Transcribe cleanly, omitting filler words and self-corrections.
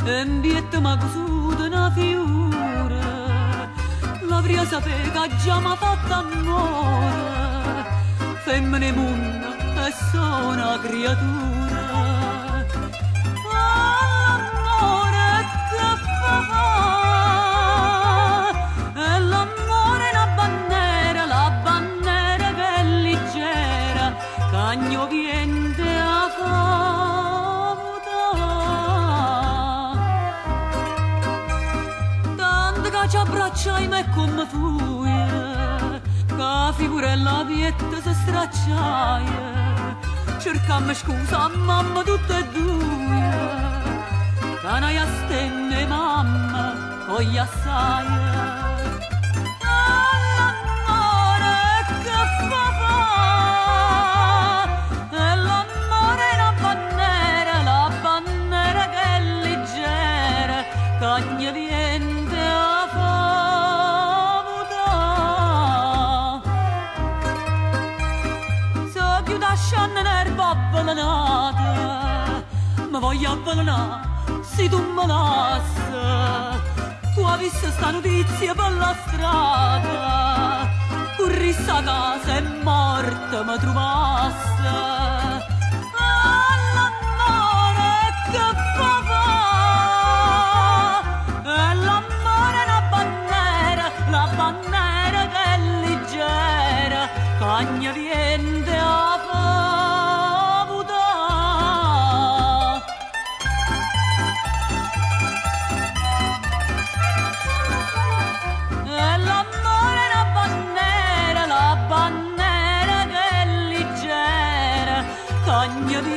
e un bietto m'ha cosuto una fiura, l'avrei saputo che già m'ha fatto amore, femmine munna e sono una creatura. L'amore che fa, e l'amore è una bandiera, la bandiera che è leggera, cagno viente a favutare. Tanto che ci abbracciai me come fui, che figurella pietta si stracciai, cercammo scusa a mamma tutte e due, che noi a stenne mamma poi assai. L'amore che fa, e l'amore è una bandiera, la bandiera che è leggera, che ne viene a favutare. Se più da scianne n'erba avvelenata, ma voglio avvelenare se tu me lassi. Tu hai visto sta notizia per la strada, corrissa a casa e morta mi trovasse. L'amore che fa, e l'amore è una bandiera, la bandiera che è leggera, che ne viene a bandiera che è leggera, cagna di